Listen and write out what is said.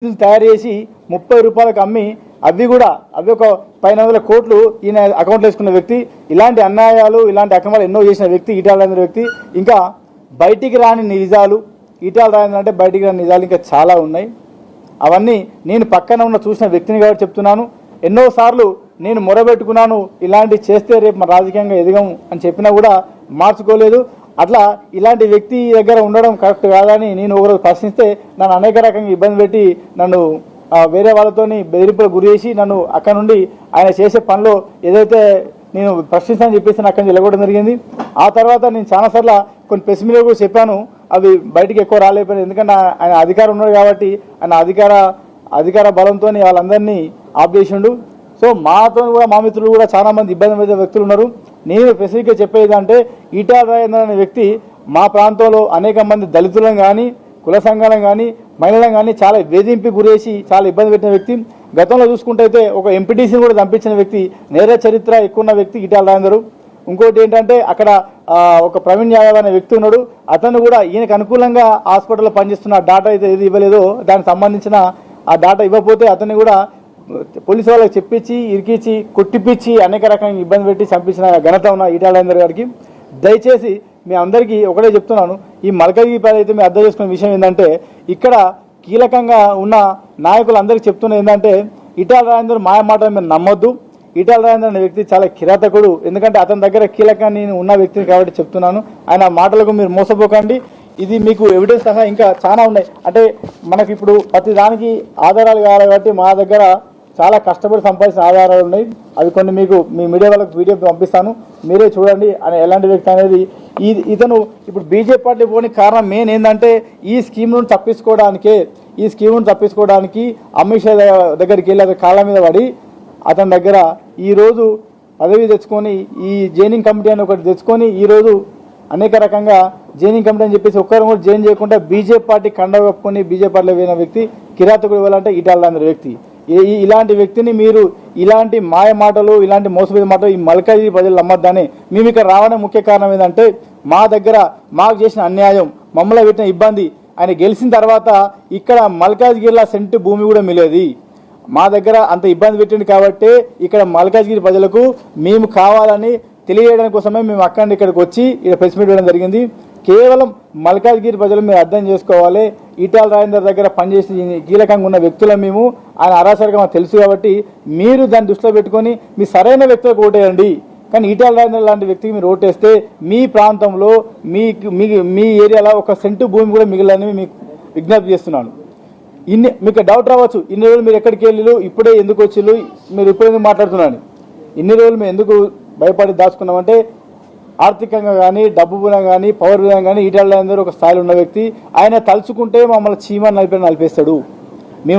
తయారు చేసి 30 రూపాయలకు అమ్మి అవి ఒక 500 కోట్లు ఈయన అకౌంట్లో వేసుకున్న వ్యక్తి. ఇలాంటి అన్యాయాలు ఇలాంటి అక్రమాలు ఎన్నో చేసిన వ్యక్తి ఈటెల రాజేందర్ వ్యక్తి. ఇంకా బయటికి రాని నిజాలు, ఈటెల రాజేందర్ అంటే బయటికి రాని నిజాలు ఇంకా చాలా ఉన్నాయి. అవన్నీ నేను పక్కన ఉన్న చూసిన వ్యక్తిని కాబట్టి చెప్తున్నాను. ఎన్నోసార్లు నేను మొరబెట్టుకున్నాను, ఇలాంటి చేస్తే రేపు మన రాజకీయంగా ఎదగం అని చెప్పినా కూడా మార్చుకోలేదు. అట్లా ఇలాంటి వ్యక్తి దగ్గర ఉండడం కరెక్ట్ కాదని నేను ఒకరోజు ప్రశ్నిస్తే నన్ను అనేక రకంగా ఇబ్బంది పెట్టి నన్ను వేరే వాళ్ళతోని బెదిరింపులకు గురి చేసి నన్ను అక్కడ నుండి ఆయన చేసే పనిలో ఏదైతే నేను ప్రశ్నిస్తానని చెప్పేసి అక్కడి నుంచి వెళ్ళగొట్టడం జరిగింది. ఆ తర్వాత నేను చాలాసార్లు కొన్ని ప్రెస్ మీడియా కూడా చెప్పాను, అవి బయటికి ఎక్కువ రాలేకపోయాను. ఎందుకంటే ఆయన అధికారం ఉన్నాడు కాబట్టి ఆయన అధికార బలంతో వాళ్ళందరినీ ఆఫ్ చేసిండు. సో మాతో కూడా మా మిత్రులు కూడా చాలా మంది ఇబ్బంది పడే వ్యక్తులు ఉన్నారు. నేను స్పెసిఫిక్గా చెప్పేది అంటే ఈటెల రాజేందర్ అనే వ్యక్తి మా ప్రాంతంలో అనేక మంది దళితులను కానీ కుల సంఘాలను కానీ మహిళలను కానీ చాలా వేధింపు గురేసి చాలా ఇబ్బంది పెట్టిన వ్యక్తి. గతంలో చూసుకుంటే అయితే ఒక ఎంపీటీసీని కూడా చంపించిన వ్యక్తి, నేర చరిత్ర ఎక్కువ ఉన్న వ్యక్తి ఈటెల రాజేందర్. ఇంకోటి ఏంటంటే అక్కడ ఒక ప్రవీణ్ యాదవ్ అనే వ్యక్తి ఉన్నాడు. అతను కూడా ఈయనకు అనుకూలంగా హాస్పిటల్లో పనిచేస్తున్న డాటా అయితే ఏది ఇవ్వలేదో దానికి సంబంధించిన ఆ డాటా ఇవ్వకపోతే అతన్ని కూడా పోలీసు వాళ్ళకి చెప్పించి ఇరికించి కొట్టిపించి అనేక రకంగా ఇబ్బంది పెట్టి చంపించిన ఘనత ఉన్న ఈటెల రాజేందర్ గారికి. దయచేసి మీ అందరికీ ఒకటే చెప్తున్నాను, ఈ మల్కాజ్గిరి అయితే మీరు అర్థం చేసుకునే విషయం ఏంటంటే ఇక్కడ కీలకంగా ఉన్న నాయకులందరికీ చెప్తున్నది ఏంటంటే ఈటెల రాజేందర్ మాయ మాటలు మీరు నమ్మొద్దు. ఈటెల రాజేందర్ అనే వ్యక్తి చాలా కిరాతకుడు. ఎందుకంటే అతని దగ్గర కీలకంగా నేను ఉన్న వ్యక్తిని కాబట్టి చెప్తున్నాను. ఆయన మాటలకు మీరు మోసపోకండి. ఇది మీకు ఎవిడెన్స్ సహా ఇంకా చాలా ఉన్నాయి. అంటే మనకి ఇప్పుడు ప్రతి దానికి ఆధారాలు కావాలి కాబట్టి మా దగ్గర చాలా కష్టపడి సంపాదించిన ఆధారాలు ఉన్నాయి. అవి కొన్ని మీకు మీ మీడియా వాళ్ళకి వీడియో పంపిస్తాను, మీరే చూడండి అని ఎలాంటి వ్యక్తి అనేది. ఇతను ఇప్పుడు బీజేపీ పార్టీ పోని కారణం మెయిన్ ఏంటంటే ఈ స్కీమ్ నుండి తప్పించుకోవడానికి అమిత్ షా దగ్గరికి వెళ్ళి అతని కాళ్ళ మీద పడి అతని దగ్గర ఈరోజు పదవి తెచ్చుకొని ఈ జైనింగ్ కమిటీ అని ఒకటి తెచ్చుకొని ఈరోజు అనేక రకంగా జైనింగ్ కమిటీ అని చెప్పేసి ఒక్కరు కూడా జైన్ చేయకుండా బీజేపీ పార్టీ కండ కప్పుకొని బీజేపీ పార్టీలో పోయిన వ్యక్తి కిరాతకుడు ఇవ్వాలంటే ఈటెల రాజేందర్ వ్యక్తి. ఇలాంటి వ్యక్తిని మీరు ఇలాంటి మాయ మాటలు ఇలాంటి మోసపోయే మాటలు ఈ మల్కాజ్గిరి ప్రజలు నమ్మద్దని మేము ఇక్కడ రావడం ముఖ్య కారణం ఏంటంటే మా దగ్గర మాకు చేసిన అన్యాయం, మమ్మల్ని పెట్టిన ఇబ్బంది, ఆయన గెలిచిన తర్వాత ఇక్కడ మల్కాజ్గిరిలో సెంటు భూమి కూడా మిలేది. మా దగ్గర అంత ఇబ్బంది పెట్టింది కాబట్టి ఇక్కడ మల్కాజ్గిరి ప్రజలకు మేము కావాలని తెలియజేయడం కోసమే మేము ఇక్కడికి వచ్చి ఇక్కడ ప్రెస్ మీట్ వేయడం జరిగింది. కేవలం మల్కాజ్గిరి ప్రజలు మీరు అర్థం చేసుకోవాలి, ఈటెల రాజేందర్ దగ్గర పనిచేసి కీలకంగా ఉన్న వ్యక్తులు మేము, ఆయన అరాచరిగా మాకు తెలుసు కాబట్టి మీరు దాన్ని దృష్టిలో పెట్టుకొని మీ సరైన వ్యక్తులకు ఓటేయండి. కానీ ఈటెల రాజేందర్ లాంటి వ్యక్తికి మీరు ఓటేస్తే మీ ప్రాంతంలో మీ ఏరియాలో ఒక సెంటు భూమి కూడా మిగిలినని మీకు విజ్ఞప్తి చేస్తున్నాను. మీకు డౌట్ రావచ్చు, ఇన్ని రోజులు మీరు ఎక్కడికి వెళ్ళి ఇప్పుడే ఎందుకు వచ్చిళ్ళు, మీరు ఇప్పుడు ఎందుకు మాట్లాడుతున్నాను. ఇన్ని రోజులు మేము ఎందుకు భయపడి దాచుకున్నామంటే ఆర్థికంగా కానీ డబ్బు పరంగా కానీ పవర్ పరంగా కానీ ఈటెల రాజేందర్ ఒక స్థాయిలో ఉన్న వ్యక్తి. ఆయన తలుచుకుంటే మమ్మల్ని చీమని నలిపేస్తాడు.